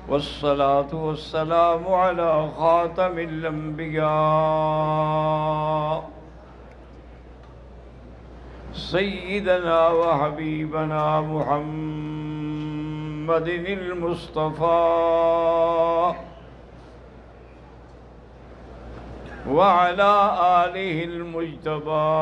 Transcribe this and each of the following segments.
والصلاة والسلام على خاتم الأنبياء سيدنا وحبيبنا محمد المصطفى وعلى آله المجتبى.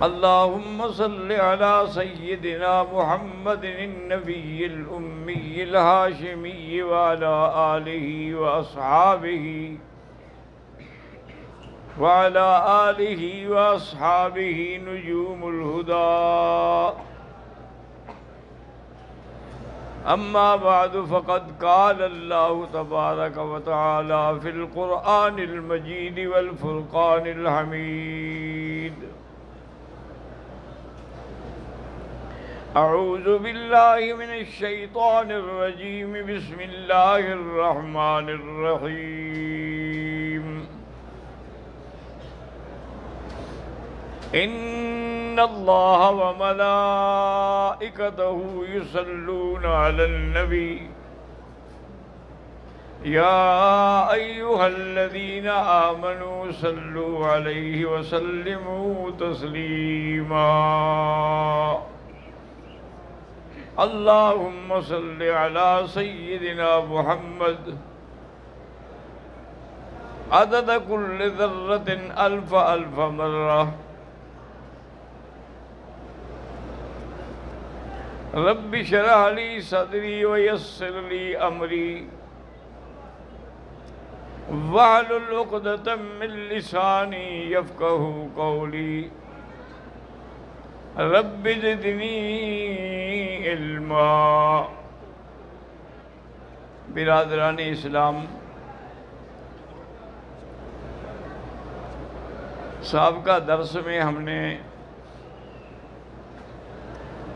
اللهم صل على سيدنا محمد النبي الأمي الهاشمي وعلى آله وأصحابه نجوم الهدى. أما بعد فقد قال الله تبارك وتعالى في القرآن المجيد والفرقان الحميد: أعوذ بالله من الشيطان الرجيم. بسم الله الرحمن الرحيم. إن الله وملائكته يصلون على النبي يا أيها الذين آمنوا صلوا عليه وسلموا تسليما. اللهم صل على سيدنا محمد عدد كل ذرة ألف ألف مرة. رب اشرح لي صدري ويسر لي أمري واحلل عقدة من لساني يفقهوا قولي. رب زدنی علما. برادران اسلام، سابقہ درس میں ہم نے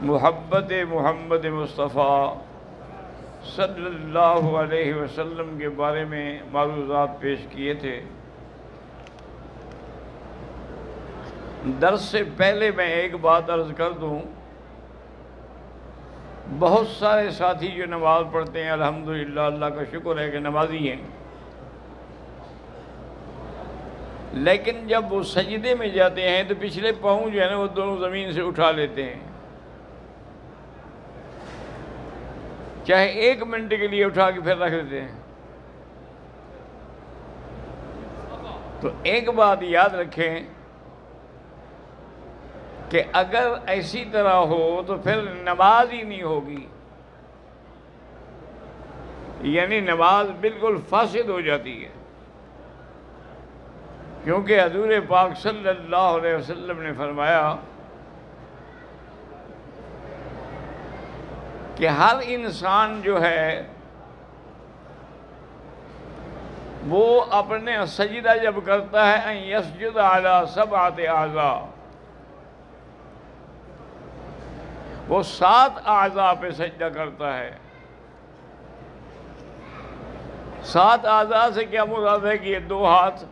محبت محمد مصطفیٰ صلی اللہ علیہ وسلم کے بارے میں معروضات پیش کیے تھے. درس سے پہلے میں ایک بات عرض کر دوں. بہت سارے ساتھی جو نماز پڑھتے ہیں، الحمدللہ اللہ کا شکر ہے کہ نمازی ہیں، لیکن جب وہ سجدے میں جاتے ہیں تو پچھلے پاؤں جو ہے نا وہ دونوں زمین سے اٹھا لیتے ہیں. چاہے 1 منٹ کے لیے اٹھا کے پھر رکھ دیتے ہیں. تو ایک بات یاد رکھیں کہ اگر ایسی طرح ہو تو پھر نماز ہی نہیں ہوگی، یعنی نماز بالکل فاسد ہو جاتی ہے. کیونکہ حضور پاک صلی اللہ علیہ وسلم نے فرمایا کہ ہر انسان جو ہے وہ اپنے سجدہ جب کرتا ہے ان یسجد علی 7 اعضاء، وہ 7 اعضاء پہ سجدہ کرتا ہے. 7 اعضاء سے کیا مراد ہے کہ یہ 2 ہاتھ،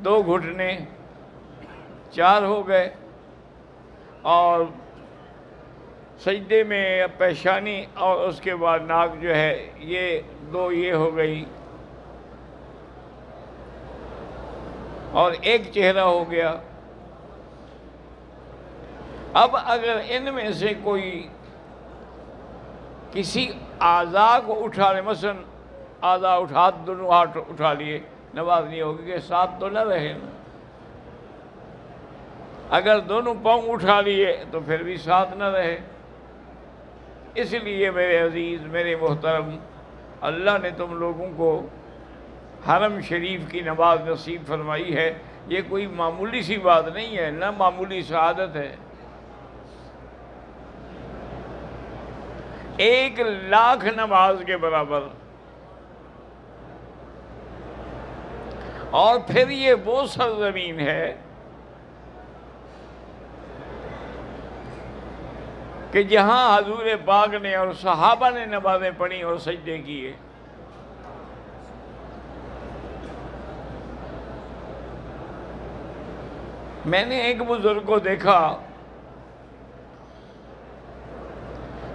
2 گھٹنے، 4 ہو گئے، اور سجدے میں پیشانی اور اس کے بعد ناک جو ہے یہ 2 یہ ہو گئی، اور 1 چہرہ ہو گیا. اب اگر ان میں سے کوئی کسی اعضاء کو اٹھا لے، مثلا اعضاء دونوں ہاتھ اٹھا لیے، نماز نہیں ہوگی کہ 7 تو نہ رہے نا. اگر دونوں پاؤں اٹھا لیے تو پھر بھی 7 نہ رہے. اس لیے میرے عزیز، میرے محترم، اللہ نے تم لوگوں کو حرم شریف کی نماز نصیب فرمائی ہے. یہ کوئی معمولی سی بات نہیں ہے، نہ معمولی سعادت ہے. 1,00,000 نماز کے برابر. اور پھر یہ وہ سرزمین ہے کہ جہاں حضور پاک نے اور صحابہ نے نمازیں پڑھی اور سجدے کیے. میں نے ایک بزرگ کو دیکھا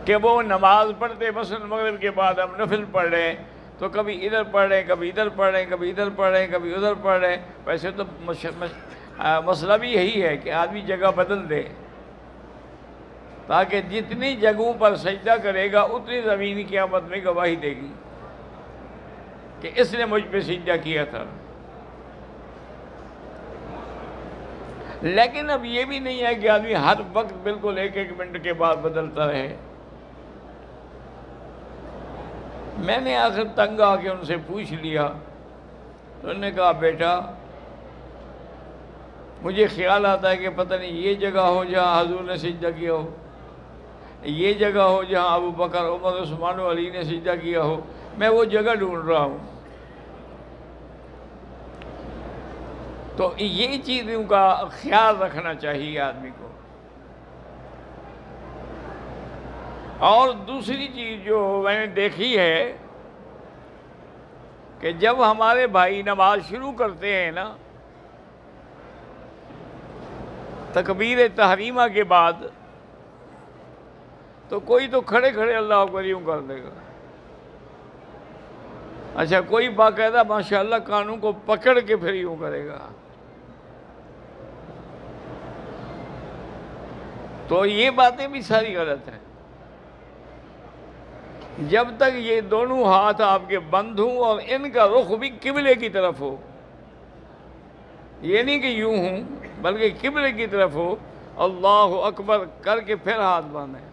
کہ وہ نماز پڑھتے، مثلا مغرب کے بعد ہم نفل پڑھ رہے ہیں تو کبھی ادھر پڑھ رہے ہیں، کبھی ادھر پڑھ رہے ہیں، کبھی ادھر پڑھ رہے ہیں، کبھی ادھر پڑھ رہے ہیں۔ ویسے تو مسئلہ بھی یہی ہے کہ آدمی جگہ بدل دے، تاکہ جتنی جگہوں پر سجدہ کرے گا اتنی زمین قیامت میں گواہی دے گی کہ اس نے مجھ پہ سجدہ کیا تھا۔ لیکن اب یہ بھی نہیں ہے کہ آدمی ہر وقت بالکل ایک ایک منٹ کے بعد بدلتا رہے۔ میں نے آخر تنگ آ کے ان سے پوچھ لیا تو انہوں نے کہا بیٹا مجھے خیال آتا ہے کہ پتہ نہیں یہ جگہ ہو جہاں حضور نے سجدہ کیا ہو، یہ جگہ ہو جہاں ابو بکر، عمر، عثمان و علی نے سجدہ کیا ہو، میں وہ جگہ ڈھونڈ رہا ہوں۔ تو یہ چیزوں کا خیال رکھنا چاہیے آدمی کو۔ اور دوسری چیز جو میں نے دیکھی ہے کہ جب ہمارے بھائی نماز شروع کرتے ہیں نا تکبیر تحریمہ کے بعد، تو کوئی تو کھڑے کھڑے اللہ اکبر یوں کر دے گا، اچھا کوئی باقاعدہ ماشاءاللہ کانوں کو پکڑ کے پھر یوں کرے گا۔ تو یہ باتیں بھی ساری غلط ہیں۔ جب تک یہ دونوں ہاتھ آپ کے بند ہوں اور ان کا رخ بھی قبلے کی طرف ہو، یہ نہیں کہ یوں ہوں بلکہ قبلے کی طرف ہو، اللہ اکبر کر کے پھر ہاتھ باندھیں۔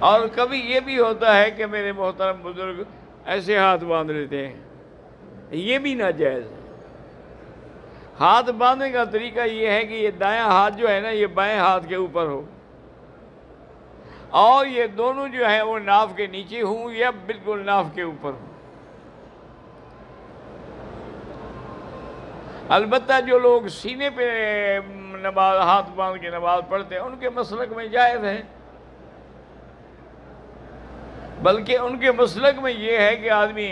اور کبھی یہ بھی ہوتا ہے کہ میرے محترم بزرگ ایسے ہاتھ باندھ لیتے ہیں، یہ بھی ناجائز ہے۔ ہاتھ باندھنے کا طریقہ یہ ہے کہ یہ دایاں ہاتھ جو ہے نا یہ بائیں ہاتھ کے اوپر ہو، اور یہ دونوں جو ہیں وہ ناف کے نیچے ہوں یا بالکل ناف کے اوپر ہوں۔ البتہ جو لوگ سینے پہ ہاتھ باندھ کے نماز پڑھتے ہیں ان کے مسلک میں جائز ہے، بلکہ ان کے مسلک میں یہ ہے کہ آدمی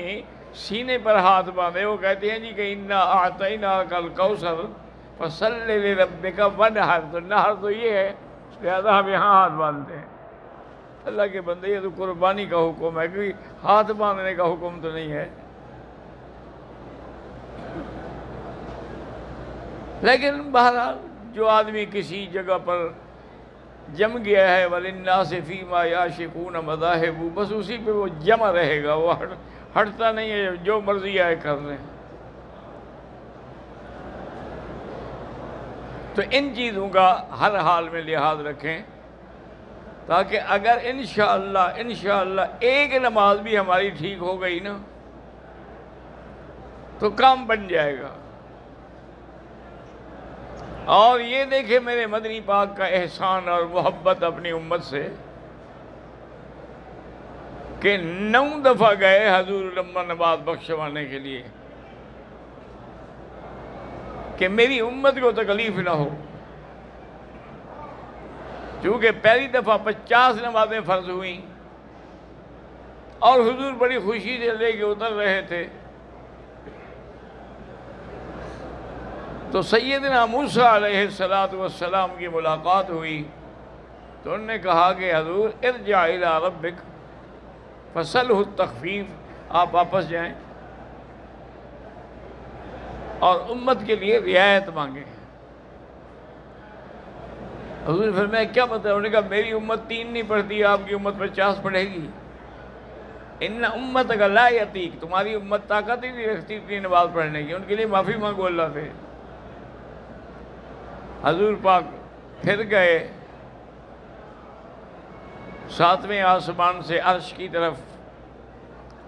سینے پر ہاتھ باندھے۔ وہ کہتے ہیں جی کہ اِنَّا أَعْطَيْنَاكَ الْكَوْثَرَ فَصَلِّ لِرَبِّكَ وَانْحَرْ، تو نہر تو یہ ہے، لہذا ہم یہاں ہاتھ باندھتے ہیں۔ اللہ کے بندے یہ تو قربانی کا حکم ہے، کوئی ہاتھ باندھنے کا حکم تو نہیں ہے۔ لیکن بہرحال جو آدمی کسی جگہ پر جم گیا ہے وَلِلنَّاسِ فِي مَا يَعْشِقُونَ مَذَاهِبُ، بس اسی پہ وہ جمع رہے گا، وہ ہٹتا نہیں ہے، جو مرضی آئے کر لیں۔ تو ان چیزوں کا ہر حال میں لحاظ رکھیں، تاکہ اگر انشاءاللہ ایک نماز بھی ہماری ٹھیک ہو گئی نا تو کام بن جائے گا۔ اور یہ دیکھیں میرے مدنی پاک کا احسان اور محبت اپنی امت سے کہ 9 دفعہ گئے حضور لمبا نماز بخشوانے کے لیے کہ میری امت کو تکلیف نہ ہو۔ چونکہ پہلی دفعہ 50 نمازیں فرض ہوئیں اور حضور بڑی خوشی سے لے کے اتر رہے تھے، تو سیدنا موسیٰ علیہ السلام کی ملاقات ہوئی تو انہوں نے کہا کہ حضور ارجع الی ربک فسلہ التخفیف، آپ واپس جائیں اور امت کے لیے رعایت مانگیں۔ حضور فرمایا کیا مطلب؟ انہوں نے کہا میری امت 3 نہیں پڑھتی، آپ کی امت 50 پڑھے گی۔ ان امتک لا یطیق، تمہاری امت طاقت ہی نہیں رکھتی اتنی نماز پڑھنے کی، ان کے لیے معافی مانگو اللہ سے۔ حضور پاک پھر گئے 7ویں آسمان سے عرش کی طرف،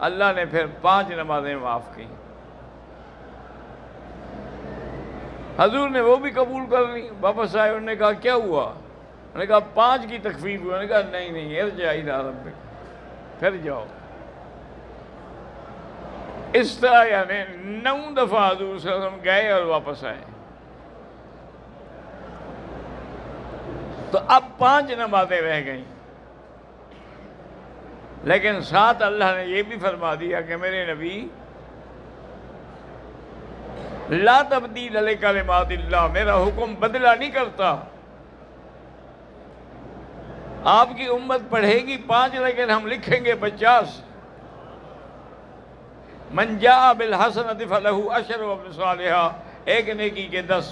اللہ نے پھر 5 نمازیں معاف کی۔ حضور نے وہ بھی قبول کر لی، واپس آئے، انہوں نے کہا کیا ہوا؟ انہوں نے کہا 5 کی تخفیف ہوئی۔ انہوں نے کہا نہیں ارجع الی ربک، پھر جاؤ۔ اس طرح یعنی 9 دفعہ حضور صلی اللہ علیہ وسلم گئے اور واپس آئے۔ تو اب 5 نمازیں رہ گئیں، لیکن ساتھ اللہ نے یہ بھی فرما دیا کہ میرے نبی لا تبدیل لکلمات اللہ، میرا حکم بدلہ نہیں کرتا، آپ کی امت پڑھے گی 5 لیکن ہم لکھیں گے 50۔ من جاء بالحسنۃ فلہ عشر امثالھا، ایک نیکی کے 10۔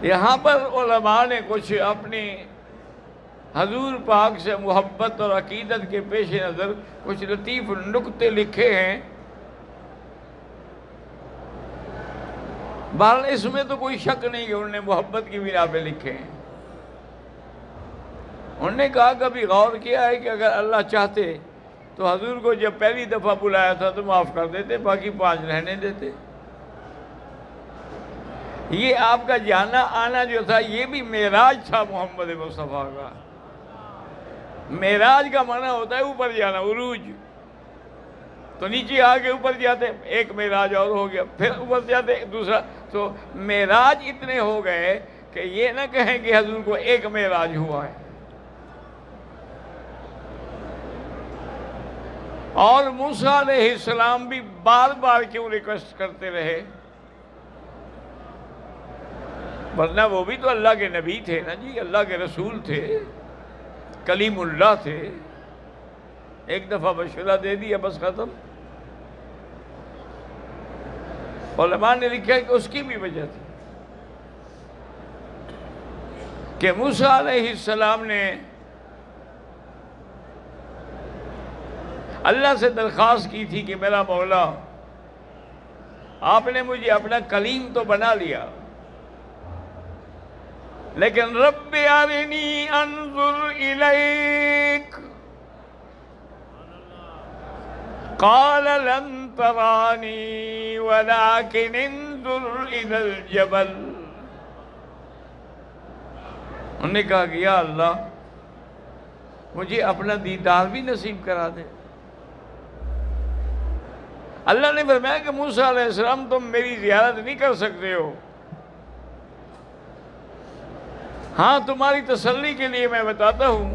یہاں پر علماء نے کچھ اپنی حضور پاک سے محبت اور عقیدت کے پیش نظر کچھ لطیف نکتے لکھے ہیں۔ بہرحال اس میں تو کوئی شک نہیں کہ انہوں نے محبت کی بنا پہ لکھے ہیں۔ انہوں نے کہا کبھی غور کیا ہے کہ اگر اللہ چاہتے تو حضور کو جب پہلی دفعہ بلایا تھا تو معاف کر دیتے، باقی 5 رہنے دیتے۔ یہ آپ کا جانا آنا جو تھا یہ بھی معراج تھا محمد مصطفیٰ کا۔ معراج کا معنی ہوتا ہے اوپر جانا، عروج۔ تو نیچے آگے اوپر جاتے، ایک معراج اور ہو گیا، پھر اوپر جاتے دوسرا۔ تو معراج اتنے ہو گئے کہ یہ نہ کہیں کہ حضور کو ایک معراج ہوا ہے۔ اور موسیٰ علیہ السلام بھی بار بار کیوں ریکویسٹ کرتے رہے؟ ورنہ وہ بھی تو اللہ کے نبی تھے نا جی، اللہ کے رسول تھے، کلیم اللہ تھے۔ ایک دفعہ مشورہ دے دیا بس ختم۔ علماء نے لکھا کہ اس کی بھی وجہ تھی کہ موسیٰ علیہ السلام نے اللہ سے درخواست کی تھی کہ میرا مولا، آپ نے مجھے اپنا کلیم تو بنا لیا، لیکن رب ارنی انظر الیک، قال لن ترانی ولكن انظر الى الجبل۔ انہوں نے کہا کہ یا اللہ مجھے اپنا دیدار بھی نصیب کرا دے۔ اللہ نے فرمایا کہ موسیٰ علیہ السلام تم میری زیارت نہیں کر سکتے ہو، ہاں تمہاری تسلی کے لیے میں بتاتا ہوں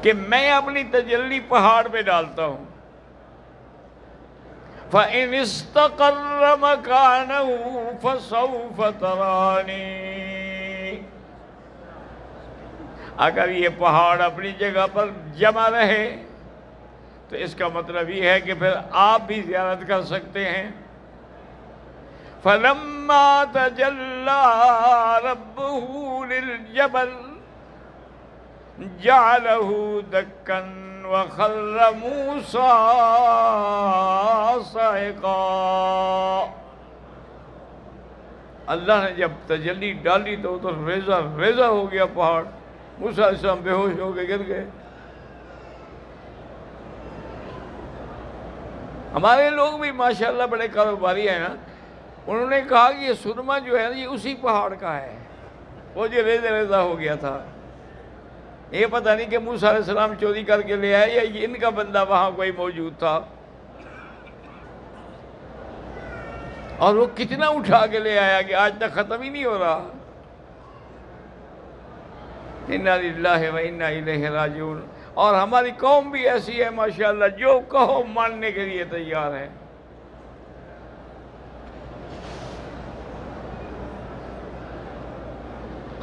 کہ میں اپنی تجلی پہاڑ پہ ڈالتا ہوں، فَإِنِ اسْتَقَرَّ مَكَانَهُ فَسَوْفَ تَرَانِي۔ اگر یہ پہاڑ اپنی جگہ پر جمع رہے تو اس کا مطلب یہ ہے کہ پھر آپ بھی زیارت کر سکتے ہیں۔ فَلَمَّا تَجَلَّى رَبُّهُ لِلْجَبَلِ جَعَلَهُ دَكًّا وَخَرَّ مُوسَىٰ صَعِقًا۔ اللہ نے جب تجلی ڈالی تو ریزہ ریزہ ہو گیا پہاڑ، موسیٰ علیہ السلام بے ہوش ہو کے گر گئے۔ ہمارے لوگ بھی ماشاءاللہ بڑے کاروباری ہیں نا، انہوں نے کہا کہ یہ سرما جو ہے یہ اسی پہاڑ کا ہے، وہ جو ریزہ ریزہ ہو گیا تھا۔ یہ پتہ نہیں کہ موسیٰ علیہ السلام چوری کر کے لے آئے یا ان کا بندہ وہاں کوئی موجود تھا، اور وہ کتنا اٹھا کے لے آیا کہ آج تک ختم ہی نہیں ہو رہا۔ اِنَّا لِلَّهِ وَإِنَّا إِلَيْهِ رَاجِعُونَ۔ اور ہماری قوم بھی ایسی ہے ماشاءاللہ، جو کہو ماننے کے لیے تیار ہے۔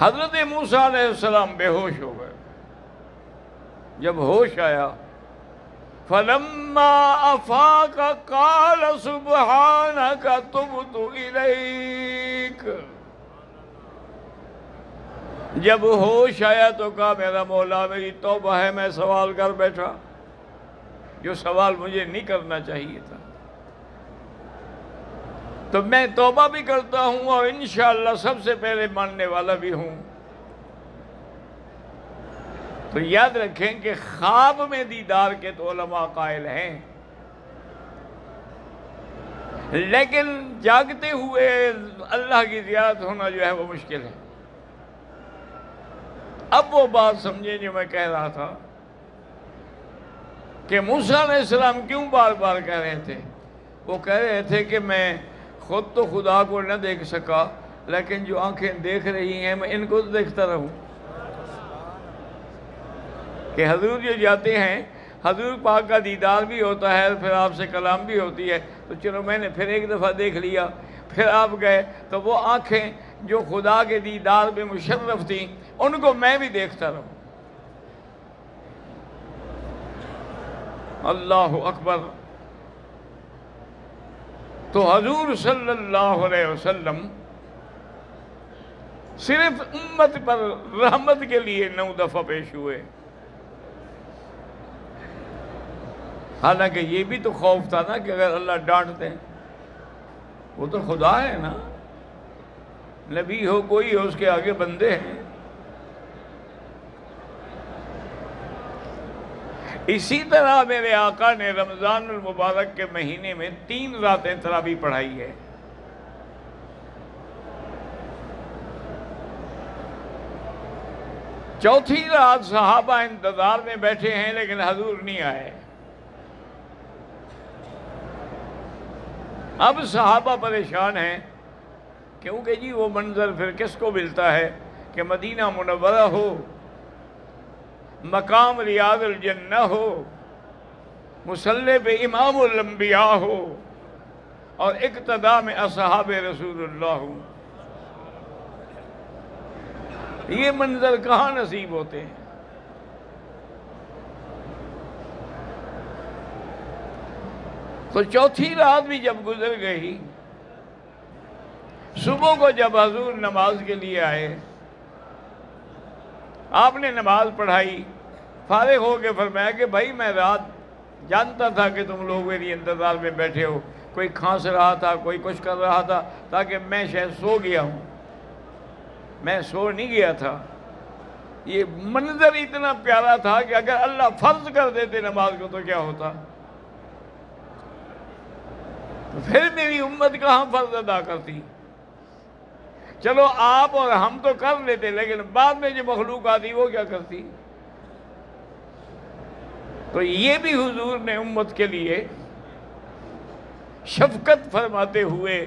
حضرت موسیٰ علیہ السلام بے ہوش ہو گئے۔ جب ہوش آیا فَلَمَّا أَفَاقَ قَالَ سُبْحَانَكَ تُبْتُ إِلَيْكَ۔ جب ہوش آیا تو کہا میرا مولا میری توبہ ہے، میں سوال کر بیٹھا جو سوال مجھے نہیں کرنا چاہیے تھا، تو میں توبہ بھی کرتا ہوں اور انشاءاللہ سب سے پہلے ماننے والا بھی ہوں۔ تو یاد رکھیں کہ خواب میں دیدار کے تو علماء قائل ہیں، لیکن جاگتے ہوئے اللہ کی زیارت ہونا جو ہے وہ مشکل ہے۔ اب وہ بات سمجھیں جو میں کہہ رہا تھا کہ موسیٰ علیہ السلام کیوں بار بار کہہ رہے تھے؟ وہ کہہ رہے تھے کہ میں خود تو خدا کو نہ دیکھ سکا، لیکن جو آنکھیں دیکھ رہی ہیں میں ان کو دیکھتا رہوں۔ کہ حضور جو جاتے ہیں، حضور پاک کا دیدار بھی ہوتا ہے، پھر آپ سے کلام بھی ہوتی ہے، تو چلو میں نے پھر ایک دفعہ دیکھ لیا، پھر آپ گئے تو وہ آنکھیں جو خدا کے دیدار میں مشرف تھیں ان کو میں بھی دیکھتا رہوں۔ اللہ اکبر۔ تو حضور صلی اللہ علیہ وسلم صرف امت پر رحمت کے لیے 9 دفعہ پیش ہوئے، حالانکہ یہ بھی تو خوف تھا نا کہ اگر اللہ ڈانٹ دیں، وہ تو خدا ہے نا، نبی ہو کوئی ہو، اس کے آگے بندے ہیں۔ اسی طرح میرے آقا نے رمضان المبارک کے مہینے میں 3 راتیں تراویح پڑھائی ہے۔ چوتھی رات صحابہ انتظار میں بیٹھے ہیں لیکن حضور نہیں آئے۔ اب صحابہ پریشان ہیں، کیونکہ جی وہ منظر پھر کس کو ملتا ہے کہ مدینہ منورہ ہو، مقام ریاض الجنہ ہو، مصلی پہ امام الانبیاء ہو، اور اقتداء میں اصحاب رسول اللہ ہو۔ یہ منظر کہاں نصیب ہوتے ہیں؟ تو چوتھی رات بھی جب گزر گئی، صبح کو جب حضور نماز کے لیے آئے، آپ نے نماز پڑھائی، فارغ ہو کے فرمایا کہ بھائی میں رات جانتا تھا کہ تم لوگ میری انتظار میں بیٹھے ہو، کوئی کھانس رہا تھا، کوئی کچھ کر رہا تھا، تاکہ میں شاید سو گیا ہوں، میں سو نہیں گیا تھا۔ یہ منظر اتنا پیارا تھا کہ اگر اللہ فرض کر دیتے نماز کو تو کیا ہوتا؟ پھر میری امت کہاں فرض ادا کرتی؟ چلو آپ اور ہم تو کر لیتے، لیکن بعد میں جو مخلوق آتی وہ کیا کرتی؟ تو یہ بھی حضور نے امت کے لیے شفقت فرماتے ہوئے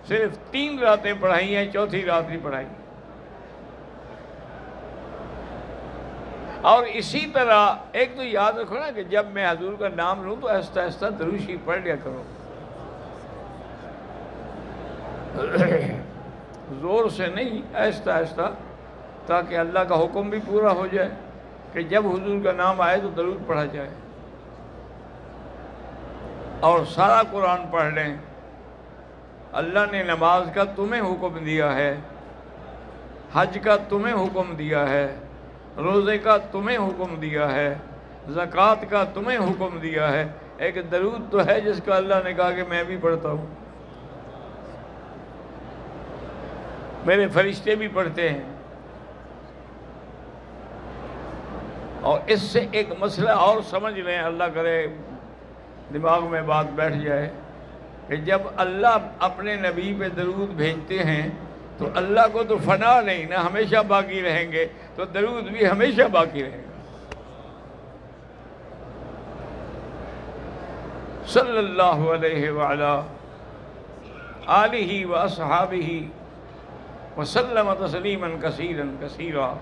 صرف 3 راتیں پڑھائی ہیں، چوتھی رات نہیں پڑھائی۔ اور اسی طرح ایک تو یاد رکھو نا کہ جب میں حضور کا نام لوں تو آہستہ آہستہ درود شریف پڑھ لیا کرو، زور سے نہیں، آہستہ آہستہ، تاکہ اللہ کا حکم بھی پورا ہو جائے کہ جب حضور کا نام آئے تو درود پڑھا جائے۔ اور سارا قرآن پڑھ لیں۔ اللہ نے نماز کا تمہیں حکم دیا ہے، حج کا تمہیں حکم دیا ہے، روزے کا تمہیں حکم دیا ہے، زکوٰۃ کا تمہیں حکم دیا ہے۔ ایک درود تو ہے جس کا اللہ نے کہا کہ میں بھی پڑھتا ہوں، میرے فرشتے بھی پڑھتے ہیں۔ اور اس سے ایک مسئلہ اور سمجھ لیں، اللہ کرے دماغ میں بات بیٹھ جائے، کہ جب اللہ اپنے نبی پہ درود بھیجتے ہیں تو اللہ کو تو فنا نہیں نا، ہمیشہ باقی رہیں گے، تو درود بھی ہمیشہ باقی رہے گا۔ صلی اللہ علیہ وعلا آلہ واصحابہ وسلم تسلیما کثیرا کثیرا۔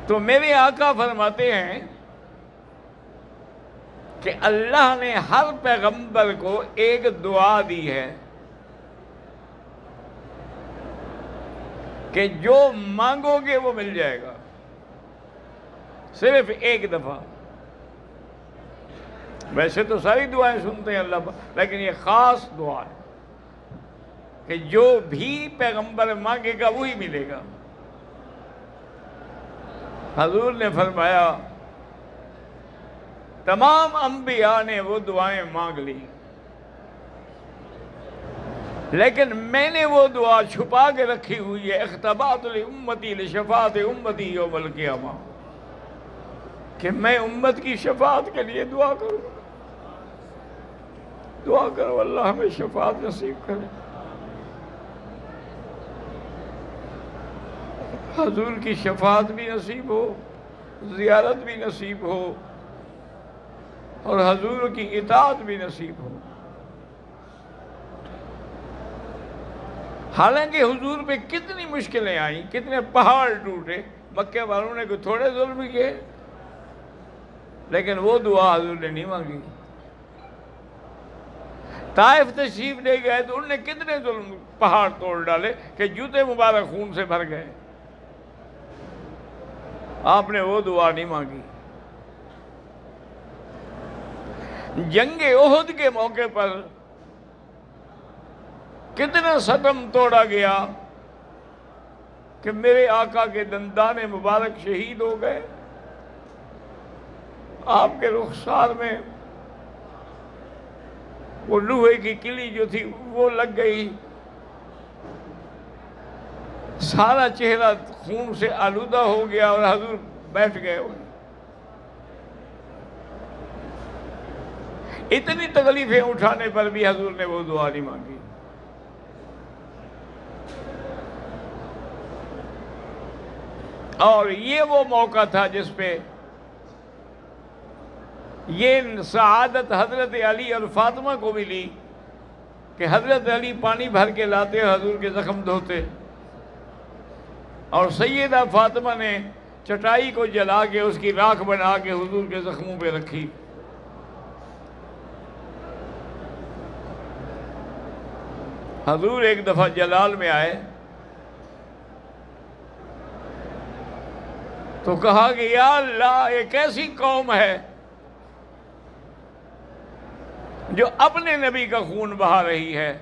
تو میرے آقا فرماتے ہیں کہ اللہ نے ہر پیغمبر کو ایک دعا دی ہے کہ جو مانگو گے وہ مل جائے گا، صرف ایک دفعہ۔ ویسے تو ساری دعائیں سنتے ہیں اللہ، لیکن یہ خاص دعا ہے کہ جو بھی پیغمبر مانگے گا وہی ملے گا۔ حضور نے فرمایا تمام انبیاء نے وہ دعائیں مانگ لی، لیکن میں نے وہ دعا چھپا کے رکھی ہوئی ہے، اختبات لامتی لشفاعت امتی یوم القیامہ، کہ میں امت کی شفاعت کے لیے دعا کروں۔ دعا کرو اللہ ہمیں شفاعت نصیب کرے، حضور کی شفاعت بھی نصیب ہو، زیارت بھی نصیب ہو، اور حضور کی اطاعت بھی نصیب ہو۔ حالانکہ حضور پہ کتنی مشکلیں آئیں، کتنے پہاڑ ٹوٹے، مکے والوں نے کوئی تھوڑے ظلم کیے، لیکن وہ دعا حضور نے نہیں مانگی۔ طائف تشریف لے گئے تو انہوں نے کتنے ظلم پہاڑ توڑ ڈالے کہ جوتے مبارک خون سے بھر گئے. آپ نے وہ دعا نہیں مانگی. جنگ احد کے موقع پر کتنا ستم توڑا گیا کہ میرے آقا کے دندان مبارک شہید ہو گئے. آپ کے رخسار میں وہ لوہے کی کلی جو تھی وہ لگ گئی، سارا چہرہ خون سے آلودہ ہو گیا اور حضور بیٹھ گئے. اتنی تکلیفیں اٹھانے پر بھی حضور نے وہ دعا نہیں مانگی. اور یہ وہ موقع تھا جس پہ یہ سعادت حضرت علی اور فاطمہ کو ملی کہ حضرت علی پانی بھر کے لاتے اور حضور کے زخم دھوتے، اور سیدہ فاطمہ نے چٹائی کو جلا کے اس کی راکھ بنا کے حضور کے زخموں پہ رکھی. حضور ایک دفعہ جلال میں آئے تو کہا کہ یا اللہ، ایک ایسی قوم ہے جو اپنے نبی کا خون بہا رہی ہے.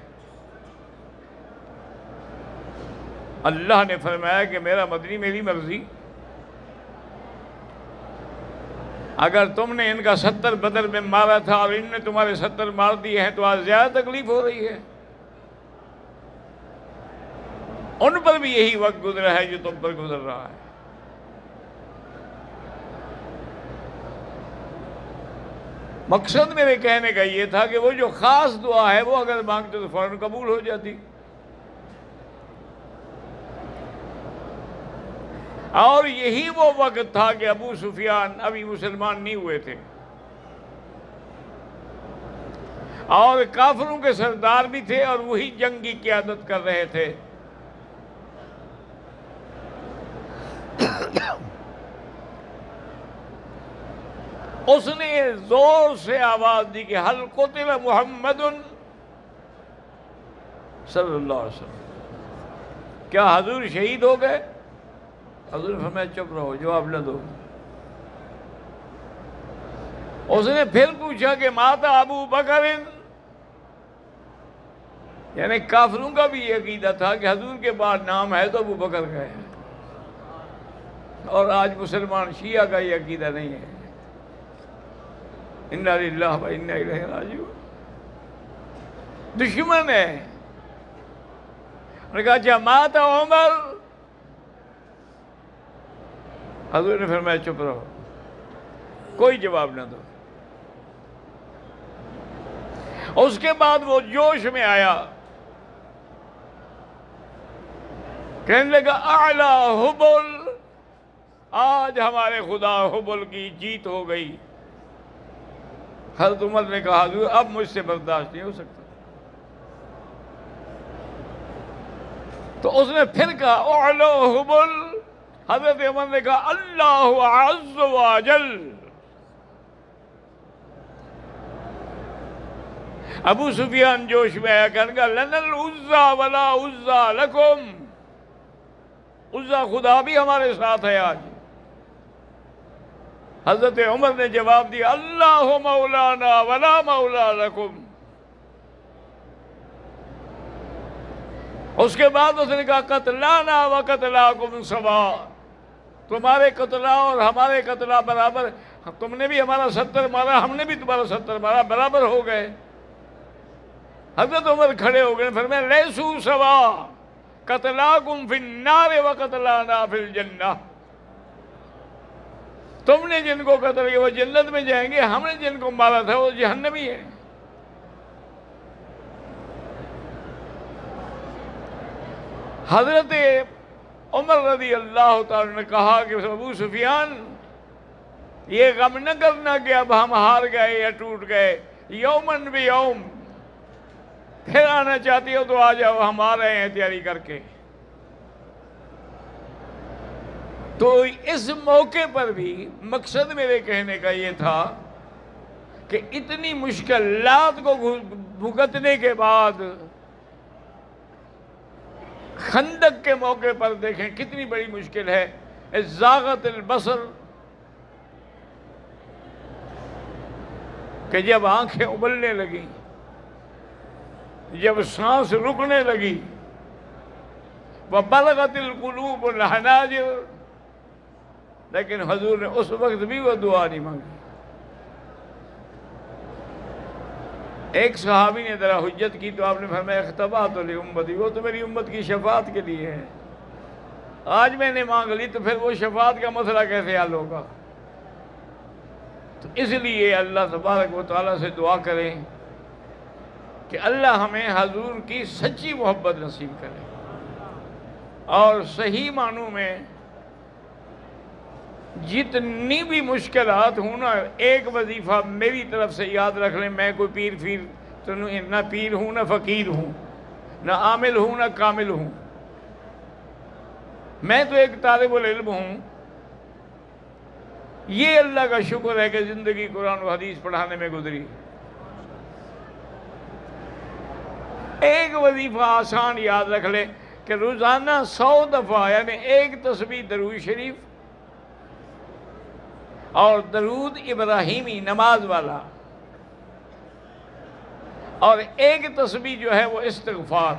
اللہ نے فرمایا کہ میرا مدنی میری مرضی، اگر تم نے ان کا 70 بدر میں مارا تھا اور ان نے تمہارے 70 مار دیے ہیں تو آج زیادہ تکلیف ہو رہی ہے. ان پر بھی یہی وقت گزرا ہے جو تم پر گزر رہا ہے. مقصد میرے کہنے کا یہ تھا کہ وہ جو خاص دعا ہے وہ اگر مانگتے تو فوراً قبول ہو جاتی. اور یہی وہ وقت تھا کہ ابو سفیان ابھی مسلمان نہیں ہوئے تھے اور کافروں کے سردار بھی تھے اور وہی جنگ کی قیادت کر رہے تھے. اس نے زور سے آواز دی کہ حل قتل محمد صلی اللہ علیہ وسلم، کیا حضور شہید ہو گئے؟ حضور نے فرمایا چپ رہو، جواب نہ دو. اس نے پھر پوچھا کہ مات ابو بکر، یعنی کافروں کا بھی یہ عقیدہ تھا کہ حضور کے بعد نام ہے تو ابو بکر کا ہے، اور آج مسلمان شیعہ کا یہ عقیدہ نہیں ہے. انا للہ و انا الیہ راجعون. دشمن ہے. انہوں نے کہا اچھا مات عمر، حضور نے فرمایا چپ رہو، کوئی جواب نہ دو. اس کے بعد وہ جوش میں آیا، کہنے لگا اعلی حبل، آج ہمارے خدا حبل کی جیت ہو گئی. حضرت عمر نے کہا حضور اب مجھ سے برداشت نہیں ہو سکتا. تو اس نے پھر کہا اعلی حبل. حضرت عمر نے کہا اللہ عز و جل. ابو سفیان جوش میں آیا، کہنے لگا لنا العزا ولا عزا لکم، عزا خدا بھی ہمارے ساتھ ہے آج. حضرت عمر نے جواب دیا اللہ مولانا ولا مولا لکم. اس کے بعد اس نے کہا قتلانا و قتلاکم سوا، تمہارے قتلا اور ہمارے قتلا برابر، تم نے بھی ہمارا 70 مارا، ہم نے بھی تمہارا 70 مارا، برابر ہو گئے. حضرت عمر کھڑے ہو گئے، فرمایا لیسو سوا، قتلاکم فی النار و قتلانا فی الجنہ. تم نے جن کو قتل کیا وہ جنت میں جائیں گے، ہم نے جن کو مارا تھا وہ جہنمی ہے. حضرت عمر رضی اللہ تعالی نے کہا کہ ابو سفیان یہ غم نہ کرنا کہ اب ہم ہار گئے یا ٹوٹ گئے، یومن بیوم، پھر آنا چاہتی ہو تو آ جاؤ، ہم آ رہے ہیں تیاری کر کے. تو اس موقع پر بھی مقصد میرے کہنے کا یہ تھا کہ اتنی مشکلات کو بھگتنے کے بعد خندق کے موقع پر دیکھیں کتنی بڑی مشکل ہے. زاغت البصر کہ جب آنکھیں ابلنے لگیں، جب سانس رکنے لگی، وَبَلَغَتِ الْقُلُوبُ الْحَنَاجِرَ، لیکن حضور نے اس وقت بھی وہ دعا نہیں مانگی. ایک صحابی نے ذرا حجت کی تو آپ نے فرمایا اختبأت لأمتی، وہ تو میری امت کی شفاعت کے لیے ہے. آج میں نے مانگ لی تو پھر وہ شفاعت کا مسئلہ کیسے حل ہوگا؟ تو اس لیے اللہ تبارک و تعالیٰ سے دعا کریں کہ اللہ ہمیں حضور کی سچی محبت نصیب کرے، اور صحیح معنوں میں جتنی بھی مشکلات ہوں نا، ایک وظیفہ میری طرف سے یاد رکھ لیں. میں کوئی پیر تو نہ پیر ہوں، نہ فقیر ہوں، نہ عامل ہوں، نہ کامل ہوں. میں تو ایک طالب العلم ہوں. یہ اللہ کا شکر ہے کہ زندگی قرآن و حدیث پڑھانے میں گزری. ایک وظیفہ آسان یاد رکھ لے کہ روزانہ 100 دفعہ یعنی ایک تسبیح درود شریف اور درود ابراہیمی نماز والا، اور ایک تسبیح جو ہے وہ استغفار،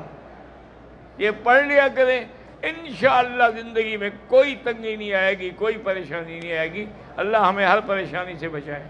یہ پڑھ لیا کریں. انشاءاللہ زندگی میں کوئی تنگی نہیں آئے گی، کوئی پریشانی نہیں آئے گی. اللہ ہمیں ہر پریشانی سے بچائے.